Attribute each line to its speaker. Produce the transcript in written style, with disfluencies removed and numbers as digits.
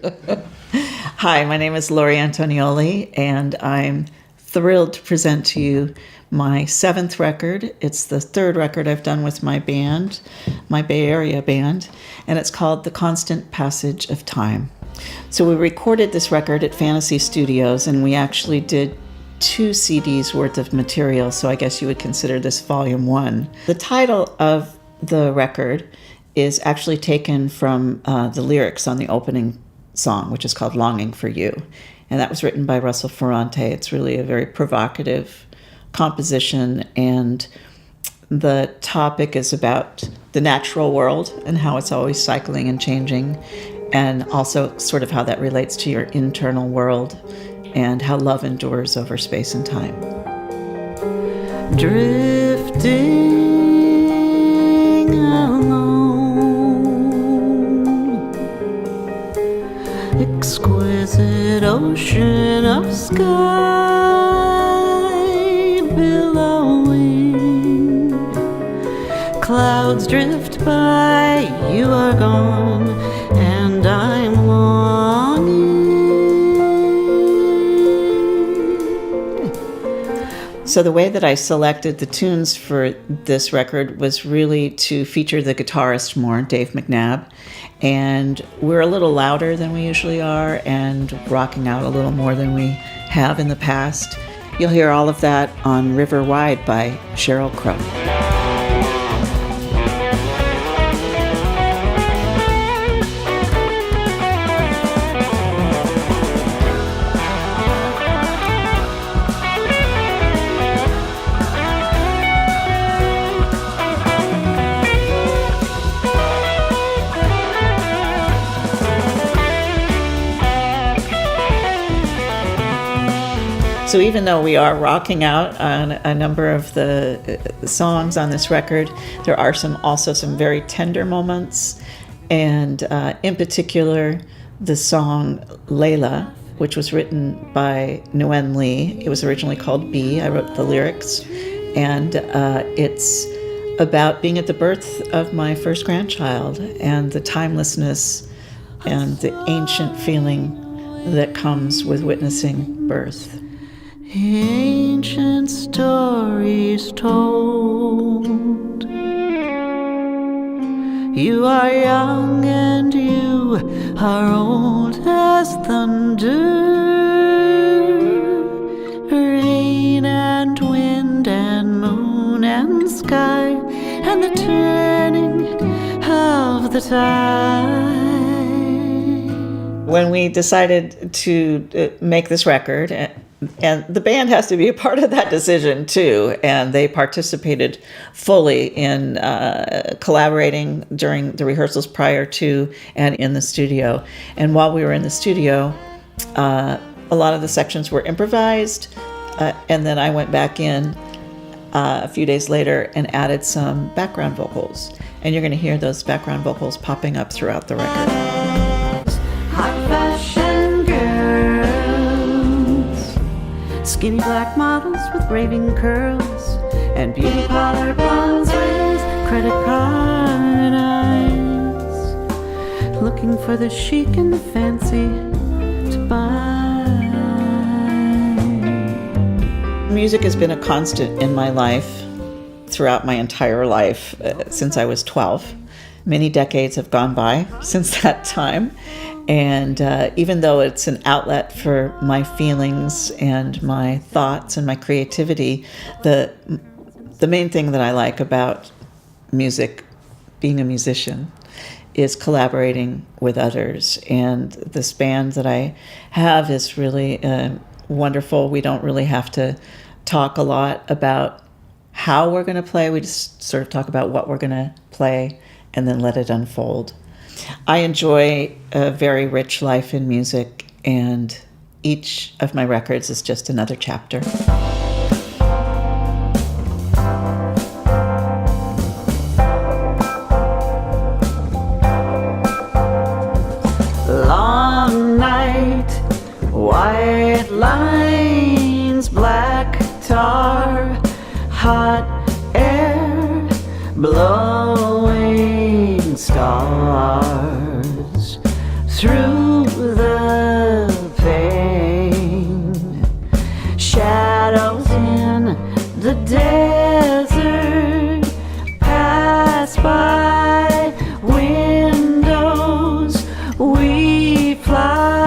Speaker 1: Hi, my name is Laurie Antonioli, and I'm thrilled to present to you my 7th record. It's the 3rd record I've done with my band, my Bay Area band, and it's called The Constant Passage of Time. So we recorded this record at Fantasy Studios, and we actually did 2 CDs worth of material, so I guess you would consider this volume 1. The title of the record is actually taken from the lyrics on the opening song, which is called Longing for You. And that was written by Russell Ferrante. It's really a very provocative composition, and the topic is about the natural world and how it's always cycling and changing, and also sort of how that relates to your internal world and how love endures over space and time. Drifting alone, exquisite ocean of sky billowing, clouds drift by, you are gone, and I'm longing. So the way that I selected the tunes for this record was really to feature the guitarist more, Dave McNabb. And we're a little louder than we usually are and rocking out a little more than we have in the past. You'll hear all of that on River Wide by Sheryl Crow. So even though we are rocking out on a number of the songs on this record, there are also some very tender moments. And in particular, the song Layla, which was written by Nguyen Lee. It was originally called B. I wrote the lyrics. And it's about being at the birth of my first grandchild and the timelessness and the ancient feeling that comes with witnessing birth. Ancient stories told, you are young and you are old as thunder, rain and wind and moon and sky and the turning of the tide. When we decided to make this record, and the band has to be a part of that decision too, and they participated fully in collaborating during the rehearsals prior to and in the studio. And while we were in the studio, a lot of the sections were improvised, and then I went back in a few days later and added some background vocals. And you're going to hear those background vocals popping up throughout the record. Hot fashion girls, skinny black models with raving curls, and beauty parlor blondes with credit card eyes, looking for the chic and the fancy to buy. Music has been a constant in my life throughout my entire life, since I was 12. Many decades have gone by since that time. And even though it's an outlet for my feelings and my thoughts and my creativity, the main thing that I like about music, being a musician, is collaborating with others. And this band that I have is really wonderful. We don't really have to talk a lot about how we're going to play. We just sort of talk about what we're going to play and then let it unfold. I enjoy a very rich life in music, and each of my records is just another chapter. Long night, white lines, black tar, hot air, blowing stars through the pain. Shadows in the desert pass by windows. We fly